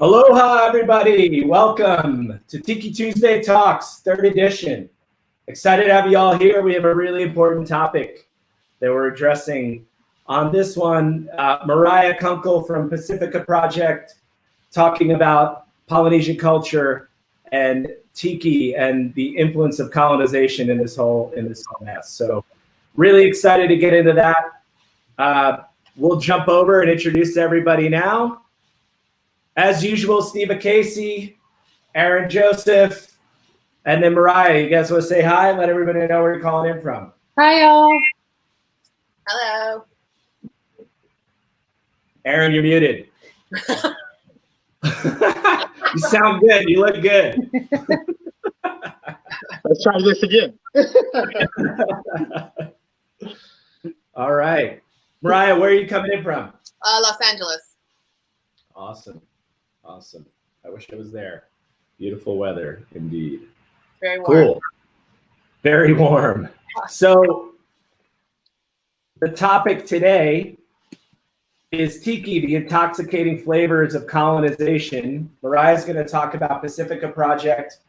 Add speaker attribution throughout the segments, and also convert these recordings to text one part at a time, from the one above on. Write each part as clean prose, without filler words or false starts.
Speaker 1: Aloha, everybody. Welcome to Tiki Tuesday Talks, third edition. Excited to have you all here. We have a really important topic that we're addressing on this one. Mariah Kunkel from Pasifika Project talking about Polynesian culture and Tiki and the influence of colonization in this whole mess. So really excited to get into that. We'll jump over and introduce everybody now. As usual, Steve Casey, Aaron Joseph, and then Mariah. You guys want to say hi and let everybody know where you're calling in from?
Speaker 2: Hi, y'all.
Speaker 3: Hello.
Speaker 1: Aaron, you're muted. You sound good. You look good.
Speaker 4: Let's try this again.
Speaker 1: All right. Mariah, where are you coming in from?
Speaker 3: Los Angeles.
Speaker 1: Awesome. Awesome. I wish I was there. Beautiful weather, indeed.
Speaker 3: Very warm.
Speaker 1: Cool. Very warm. So the topic today is Tiki, the intoxicating flavors of colonization. Mariah's going to talk about Pasifika Project,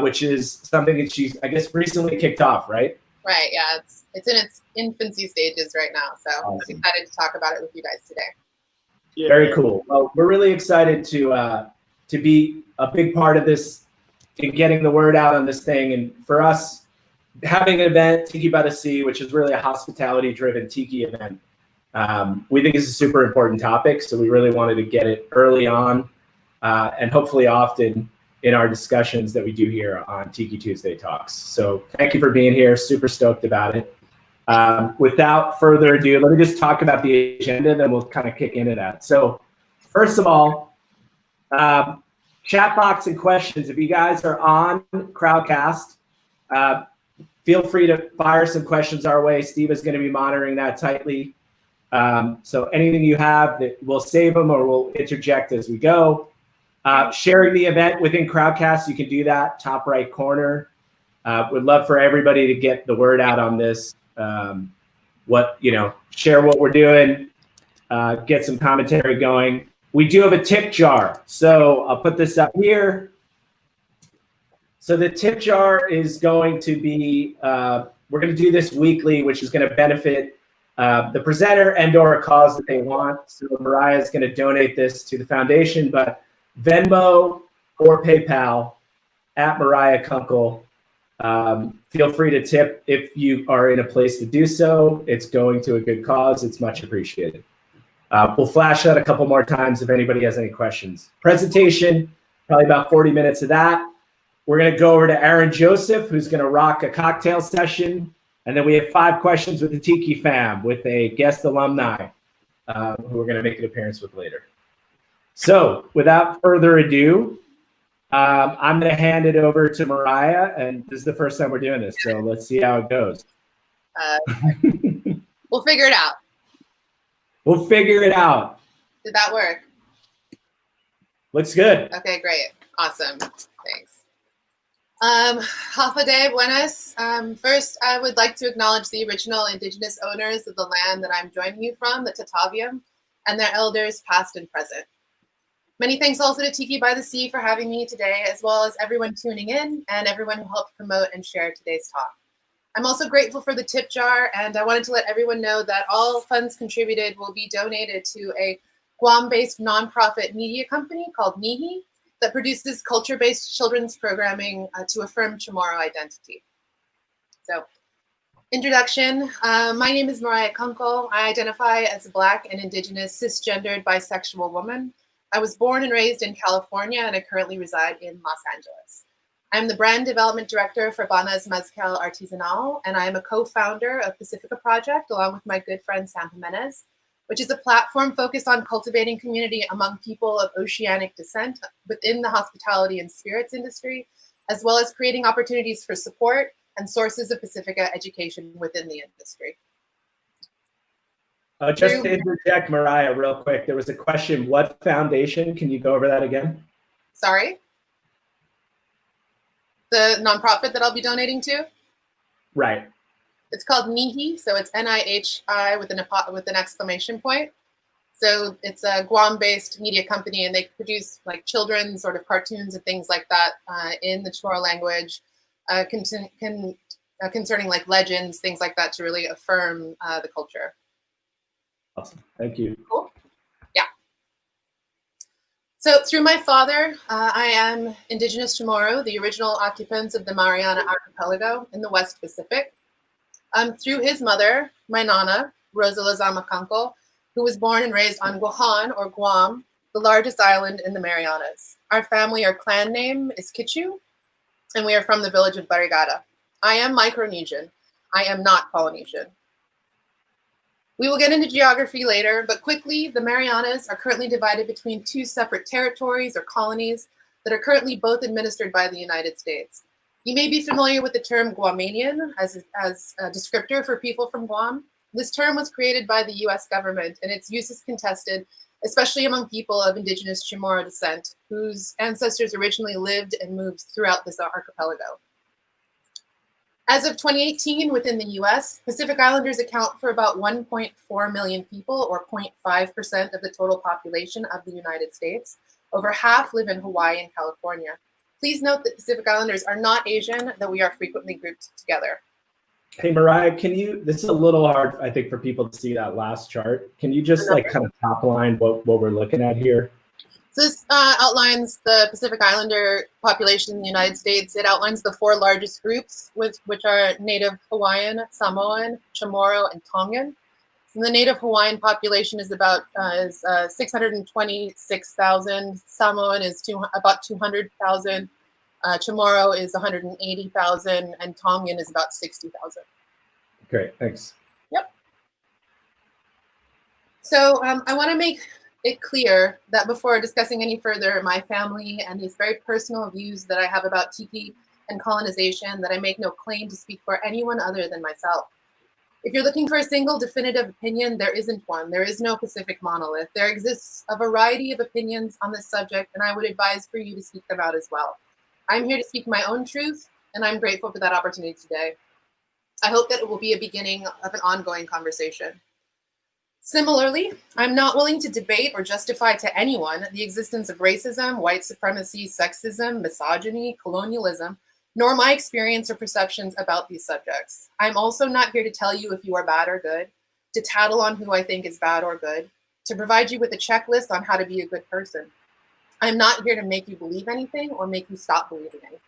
Speaker 1: which is something that she's, I guess, recently kicked off, right?
Speaker 3: Right, yeah. It's in its infancy stages right now. So
Speaker 1: Awesome.
Speaker 3: I'm excited to talk about it with you guys today.
Speaker 4: Yeah.
Speaker 1: Very cool. Well, we're really excited to be a big part of this in getting the word out on this thing. And for us, having an event, Tiki by the Sea, which is really a hospitality-driven Tiki event, we think is a super important topic. So we really wanted to get it early on and hopefully often in our discussions that we do here on Tiki Tuesday Talks. So thank you for being here. Super stoked about it. Without further ado, let me just talk about the agenda, then we'll kind of kick into that. So first of all, chat box and questions. If you guys are on Crowdcast, feel free to fire some questions our way. Steve is going to be monitoring that tightly. So anything you have, that we'll save them or we'll interject as we go. Sharing the event within Crowdcast, you can do that, top right corner. Would love for everybody to get the word out on this. Share what we're doing, get some commentary going. We do have a tip jar, so I'll put this up here. So the tip jar is going to be, we're going to do this weekly, which is going to benefit the presenter and or a cause that they want. So Mariah is going to donate this to the foundation, but Venmo or PayPal at Mariah Kunkel. Feel free to tip if you are in a place to do so. It's going to a good cause. It's much appreciated. We'll flash that a couple more times if anybody has any questions. Presentation, probably about 40 minutes of that. We're going to go over to Aaron Joseph, who's going to rock a cocktail session. And then we have 5 questions with the Tiki fam with a guest alumni who we're going to make an appearance with later. So without further ado, I'm going to hand it over to Mariah, and this is the first time we're doing this, so let's see how it goes.
Speaker 3: We'll figure it out.
Speaker 1: We'll figure it out.
Speaker 3: Did that work?
Speaker 1: Looks good.
Speaker 3: Okay, great. Awesome. Thanks. Hafa Buenas. First, I would like to acknowledge the original indigenous owners of the land that I'm joining you from, the Tataviam, and their elders past and present. Many thanks also to Tiki by the Sea for having me today, as well as everyone tuning in and everyone who helped promote and share today's talk. I'm also grateful for the tip jar, and I wanted to let everyone know that all funds contributed will be donated to a Guam-based nonprofit media company called Nihi that produces culture-based children's programming to affirm Chamorro identity. So, introduction. My name is Mariah Kunkel. I identify as a Black and indigenous cisgendered bisexual woman. I was born and raised in California, and I currently reside in Los Angeles. I'm the brand development director for Banhez Mezcal Artisanal, and I am a co-founder of Pasifika Project, along with my good friend Sam Jimenez, which is a platform focused on cultivating community among people of oceanic descent within the hospitality and spirits industry, as well as creating opportunities for support and sources of Pasifika education within the industry.
Speaker 1: Just to interject, Mariah, real quick, there was a question, what foundation? Can you go over that again?
Speaker 3: Sorry? The nonprofit that I'll be donating to?
Speaker 1: Right.
Speaker 3: It's called Nihi, so it's N-I-H-I with an exclamation point. So it's a Guam-based media company, and they produce like children's sort of cartoons and things like that in the Chamorro language, concerning like legends, things like that, to really affirm the culture.
Speaker 1: Awesome. Thank you.
Speaker 3: Cool. Yeah. So through my father, I am indigenous Chamorro, the original occupants of the Mariana Archipelago in the West Pacific. Through his mother, my Nana, Rosa Lozama Kunkel, who was born and raised on Guahan, or Guam, the largest island in the Marianas. Our family, our clan name is Kichu, and we are from the village of Barrigada. I am Micronesian. I am not Polynesian. We will get into geography later, but quickly, the Marianas are currently divided between two separate territories or colonies that are currently both administered by the United States. You may be familiar with the term Guamanian as a descriptor for people from Guam. This term was created by the US government, and its use is contested, especially among people of indigenous Chamorro descent, whose ancestors originally lived and moved throughout this archipelago. As of 2018, within the US, Pacific Islanders account for about 1.4 million people, or 0.5% of the total population of the United States. Over half live in Hawaii and California. Please note that Pacific Islanders are not Asian, though we are frequently grouped together.
Speaker 1: Hey, Mariah, this is a little hard, I think, for people to see that last chart. Can you just like kind of top line what we're looking at here?
Speaker 3: So this outlines the Pacific Islander population in the United States. It outlines the four largest groups, which are Native Hawaiian, Samoan, Chamorro, and Tongan. So the Native Hawaiian population is about 626,000. Samoan is about 200,000. Chamorro is 180,000, and Tongan is about 60,000.
Speaker 1: Great, thanks.
Speaker 3: Yep. So I want to make it clear that before discussing any further my family and these very personal views that I have about Tiki and colonization, that I make no claim to speak for anyone other than myself. If you're looking for a single definitive opinion, there isn't one. There is no Pacific monolith. There exists a variety of opinions on this subject, and I would advise for you to speak them out as well. I'm here to speak my own truth, and I'm grateful for that opportunity today. I hope that it will be a beginning of an ongoing conversation. Similarly, I'm not willing to debate or justify to anyone the existence of racism, white supremacy, sexism, misogyny, colonialism, nor my experience or perceptions about these subjects. I'm also not here to tell you if you are bad or good, to tattle on who I think is bad or good, to provide you with a checklist on how to be a good person. I'm not here to make you believe anything or make you stop believing anything.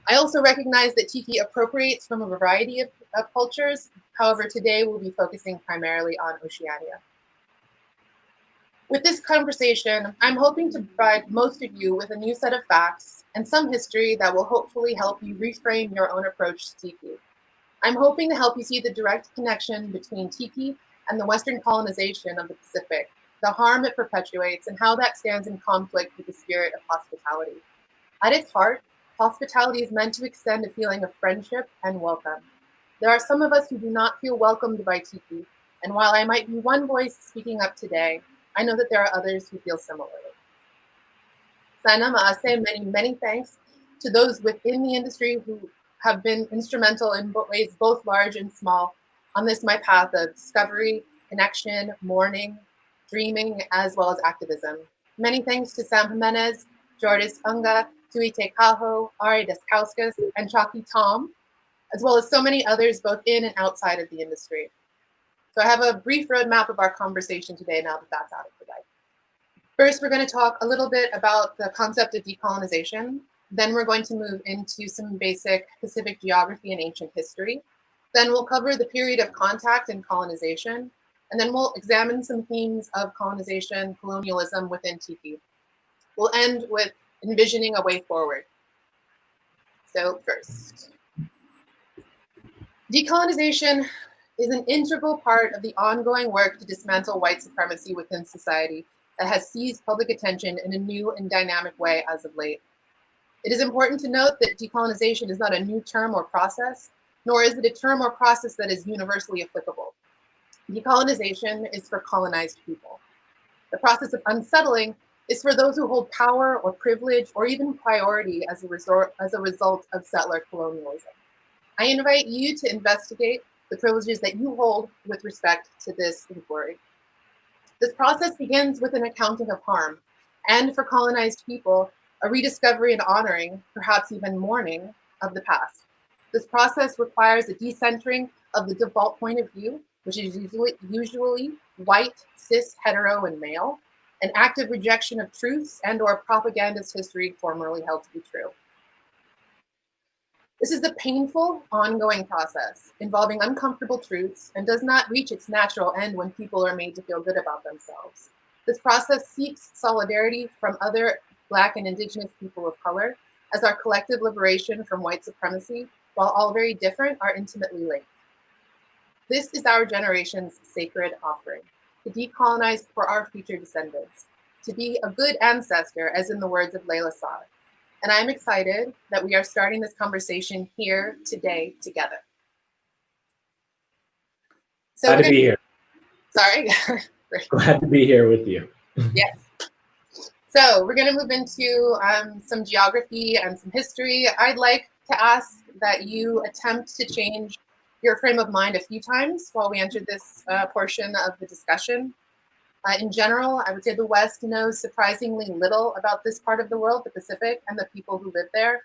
Speaker 3: I also recognize that Tiki appropriates from a variety of cultures. However, today we'll be focusing primarily on Oceania. With this conversation, I'm hoping to provide most of you with a new set of facts and some history that will hopefully help you reframe your own approach to Tiki. I'm hoping to help you see the direct connection between Tiki and the Western colonization of the Pacific, the harm it perpetuates, and how that stands in conflict with the spirit of hospitality. At its heart, hospitality is meant to extend a feeling of friendship and welcome. There are some of us who do not feel welcomed by Tiki, and while I might be one voice speaking up today, I know that there are others who feel similarly. Sana Maase, many thanks to those within the industry who have been instrumental in ways both large and small on this my path of discovery, connection, mourning, dreaming, as well as activism. Many thanks to Sam Jimenez, Jordis Unga, Tuite Kaho, Ari Deskauskas, and Chalky Tom, as well as so many others both in and outside of the industry. So I have a brief roadmap of our conversation today now that that's out of the way. First, we're going to talk a little bit about the concept of decolonization. Then we're going to move into some basic Pacific geography and ancient history. Then we'll cover the period of contact and colonization. And then we'll examine some themes of colonization, colonialism within Tiki. We'll end with envisioning a way forward. So first, decolonization is an integral part of the ongoing work to dismantle white supremacy within society that has seized public attention in a new and dynamic way as of late. It is important to note that decolonization is not a new term or process, nor is it a term or process that is universally applicable. Decolonization is for colonized people. The process of unsettling is for those who hold power or privilege or even priority as a result of settler colonialism. I invite you to investigate the privileges that you hold with respect to this inquiry. This process begins with an accounting of harm, and for colonized people, a rediscovery and honoring, perhaps even mourning, of the past. This process requires a decentering of the default point of view, which is usually white, cis, hetero, and male, an active rejection of truths and/or propagandist history formerly held to be true. This is a painful, ongoing process involving uncomfortable truths and does not reach its natural end when people are made to feel good about themselves. This process seeks solidarity from other Black and Indigenous people of color as our collective liberation from white supremacy, while all very different, are intimately linked. This is our generation's sacred offering, to decolonize for our future descendants, to be a good ancestor, as in the words of Layla Saad. And I'm excited that we are starting this conversation here today together. So
Speaker 1: Glad to be here.
Speaker 3: Sorry.
Speaker 1: Glad to be here with you.
Speaker 3: Yes. So we're going to move into some geography and some history. I'd like to ask that you attempt to change your frame of mind a few times while we enter this portion of the discussion. In general, I would say the West knows surprisingly little about this part of the world, the Pacific, and the people who live there.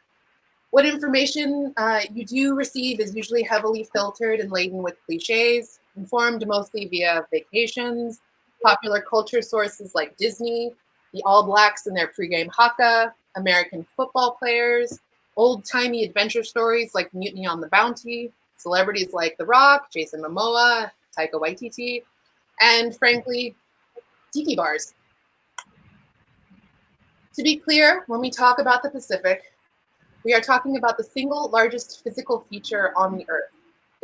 Speaker 3: What information you do receive is usually heavily filtered and laden with cliches, informed mostly via vacations, popular culture sources like Disney, the All Blacks and their pregame haka, American football players, old-timey adventure stories like Mutiny on the Bounty, celebrities like The Rock, Jason Momoa, Taika Waititi, and frankly, tiki bars. To be clear, when we talk about the Pacific, we are talking about the single largest physical feature on the Earth.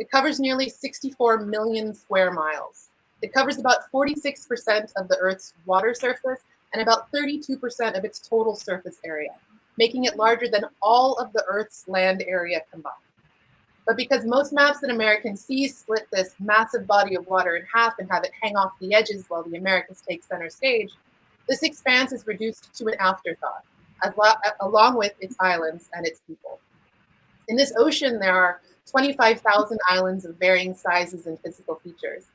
Speaker 3: It covers nearly 64 million square miles. It covers about 46% of the Earth's water surface and about 32% of its total surface area, making it larger than all of the Earth's land area combined. But because most maps that Americans see split this massive body of water in half and have it hang off the edges while the Americas take center stage, this expanse is reduced to an afterthought, along with its islands and its people. In this ocean, there are 25,000 islands of varying sizes and physical features.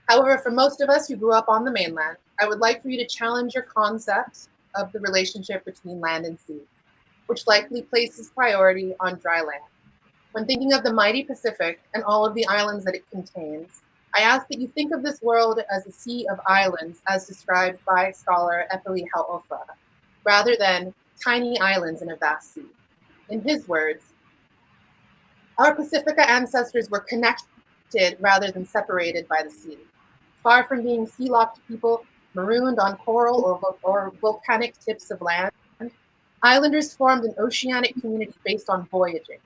Speaker 3: However, for most of us who grew up on the mainland, I would like for you to challenge your concept of the relationship between land and sea, which likely places priority on dry land. When thinking of the mighty Pacific and all of the islands that it contains, I ask that you think of this world as a sea of islands as described by scholar Epeli Hau'ofa, rather than tiny islands in a vast sea. In his words, our Pasifika ancestors were connected rather than separated by the sea. Far from being sea-locked people marooned on coral or volcanic tips of land, islanders formed an oceanic community based on voyaging.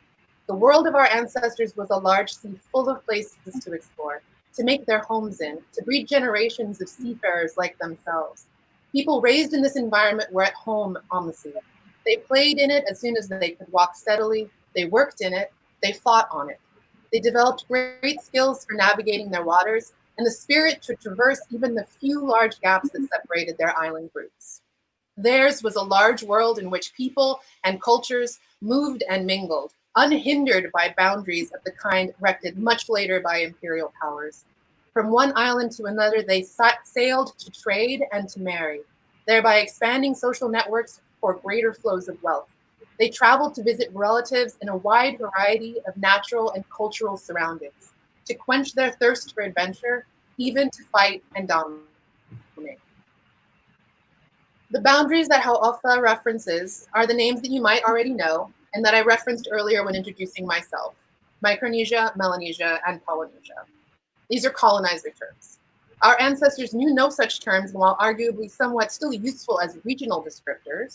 Speaker 3: The world of our ancestors was a large sea full of places to explore, to make their homes in, to breed generations of seafarers like themselves. People raised in this environment were at home on the sea. They played in it as soon as they could walk steadily. They worked in it. They fought on it. They developed great skills for navigating their waters and the spirit to traverse even the few large gaps that separated their island groups. Theirs was a large world in which people and cultures moved and mingled, unhindered by boundaries of the kind erected much later by imperial powers. From one island to another, they sailed to trade and to marry, thereby expanding social networks for greater flows of wealth. They traveled to visit relatives in a wide variety of natural and cultural surroundings, to quench their thirst for adventure, even to fight and dominate. The boundaries that Hau'ofa references are the names that you might already know and that I referenced earlier when introducing myself: Micronesia, Melanesia, and Polynesia. These are colonizer terms. Our ancestors knew no such terms, and while arguably somewhat still useful as regional descriptors,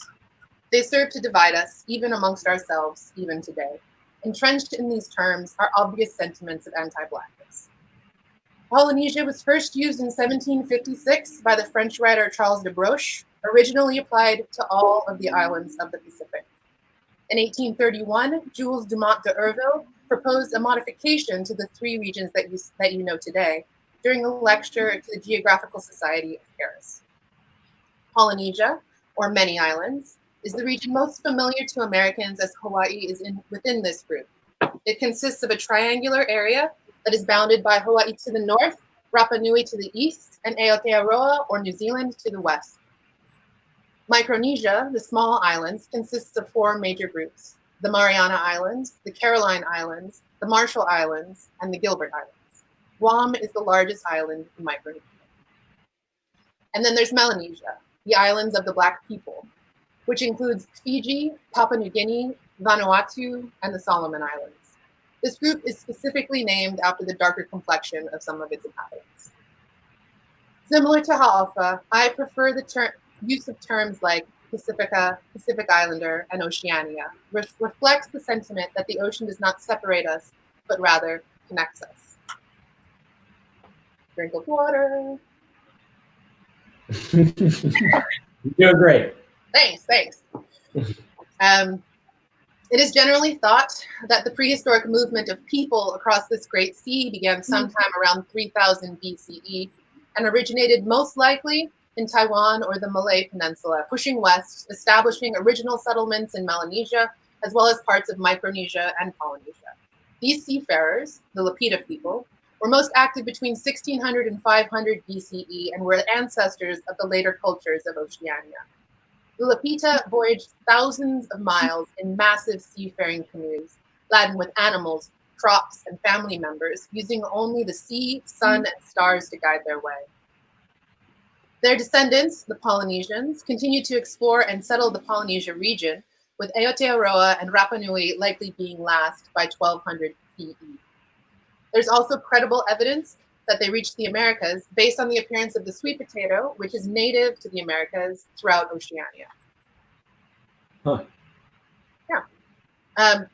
Speaker 3: they serve to divide us, even amongst ourselves, even today. Entrenched in these terms are obvious sentiments of anti-Blackness. Polynesia was first used in 1756 by the French writer Charles de Broche, originally applied to all of the islands of the Pacific. In 1831, Jules Dumont de Urville proposed a modification to the three regions that you know today during a lecture to the Geographical Society of Paris. Polynesia, or many islands, is the region most familiar to Americans, as Hawaii is within this group. It consists of a triangular area that is bounded by Hawaii to the north, Rapa Nui to the east, and Aotearoa, or New Zealand, to the west. Micronesia, the small islands, consists of four major groups: the Mariana Islands, the Caroline Islands, the Marshall Islands, and the Gilbert Islands. Guam is the largest island in Micronesia. And then there's Melanesia, the islands of the Black people, which includes Fiji, Papua New Guinea, Vanuatu, and the Solomon Islands. This group is specifically named after the darker complexion of some of its inhabitants. Similar to Hau'ofa, I prefer the use of terms like Pasifika, Pacific Islander, and Oceania, which reflects the sentiment that the ocean does not separate us, but rather connects us. Drink of water.
Speaker 1: You're doing great.
Speaker 3: Thanks. It is generally thought that the prehistoric movement of people across this great sea began sometime around 3000 BCE and originated most likely in Taiwan or the Malay Peninsula, pushing west, establishing original settlements in Melanesia, as well as parts of Micronesia and Polynesia. These seafarers, the Lapita people, were most active between 1600 and 500 BCE and were ancestors of the later cultures of Oceania. The Lapita voyaged thousands of miles in massive seafaring canoes, laden with animals, crops, and family members, using only the sea, sun, and stars to guide their way. Their descendants, the Polynesians, continued to explore and settle the Polynesia region, with Aotearoa and Rapa Nui likely being last by 1200 CE. There's also credible evidence that they reached the Americas based on the appearance of the sweet potato, which is native to the Americas throughout Oceania.
Speaker 1: Huh.
Speaker 3: Yeah.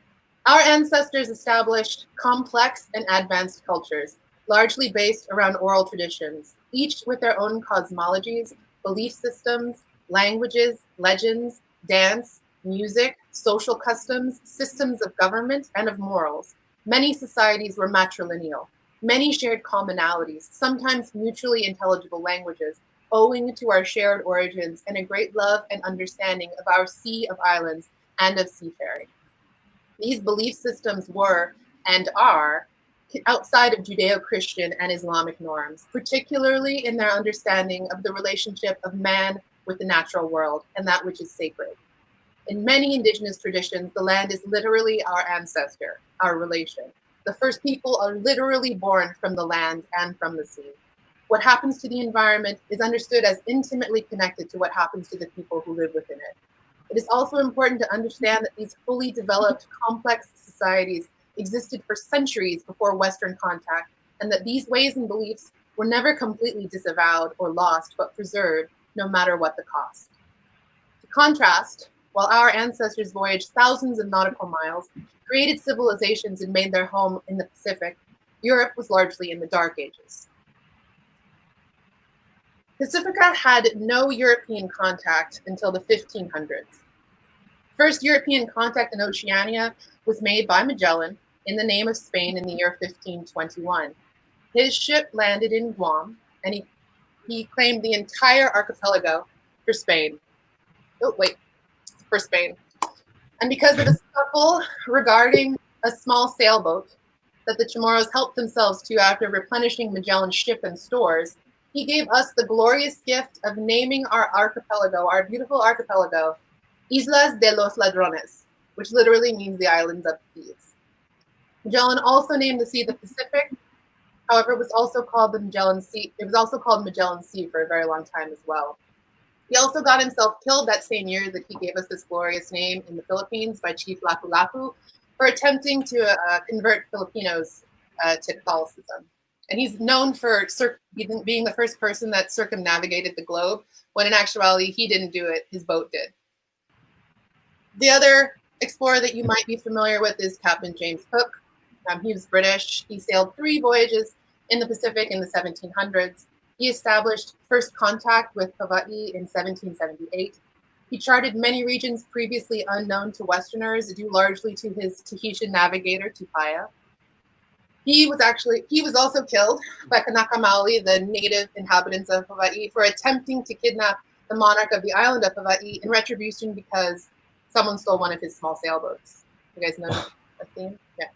Speaker 3: Our ancestors established complex and advanced cultures, largely based around oral traditions, each with their own cosmologies, belief systems, languages, legends, dance, music, social customs, systems of government, and of morals. Many societies were matrilineal. Many shared commonalities, sometimes mutually intelligible languages, owing to our shared origins and a great love and understanding of our sea of islands and of seafaring. These belief systems were, and are, outside of Judeo-Christian and Islamic norms, particularly in their understanding of the relationship of man with the natural world and that which is sacred. In many indigenous traditions, the land is literally our ancestor, our relation. The first people are literally born from the land and from the sea. What happens to the environment is understood as intimately connected to what happens to the people who live within it. It is also important to understand that these fully developed, complex societies existed for centuries before Western contact, and that these ways and beliefs were never completely disavowed or lost, but preserved, no matter what the cost. To contrast, while our ancestors voyaged thousands of nautical miles, created civilizations, and made their home in the Pacific, Europe was largely in the Dark Ages. Pacifica had no European contact until the 1500s. First European contact in Oceania was made by Magellan in the name of Spain in the year 1521. His ship landed in Guam, and he claimed the entire archipelago for Spain. oh wait, for Spain. And because of a scuffle regarding a small sailboat that the Chamorros helped themselves to after replenishing Magellan's ship and stores, he gave us the glorious gift of naming our archipelago, our beautiful archipelago, Islas de los Ladrones, which literally means the islands of thieves. Magellan also named the sea the Pacific. However, it was also called the Magellan Sea. It was also called Magellan Sea for a very long time as well. He also got himself killed that same year that he gave us this glorious name in the Philippines by Chief Lapu-Lapu for attempting to convert Filipinos to Catholicism. And he's known for being the first person that circumnavigated the globe, when in actuality, he didn't do it, his boat did. The other explorer that you might be familiar with is Captain James Cook. He was British. He sailed 3 voyages in the Pacific in the 1700s. He established first contact with Hawaii in 1778. He charted many regions previously unknown to Westerners, due largely to his Tahitian navigator, Tupaya. He was also killed by Kanaka Maoli, the native inhabitants of Hawaii, for attempting to kidnap the monarch of the island of Hawaii in retribution because someone stole one of his small sailboats. You guys know that theme? Yeah.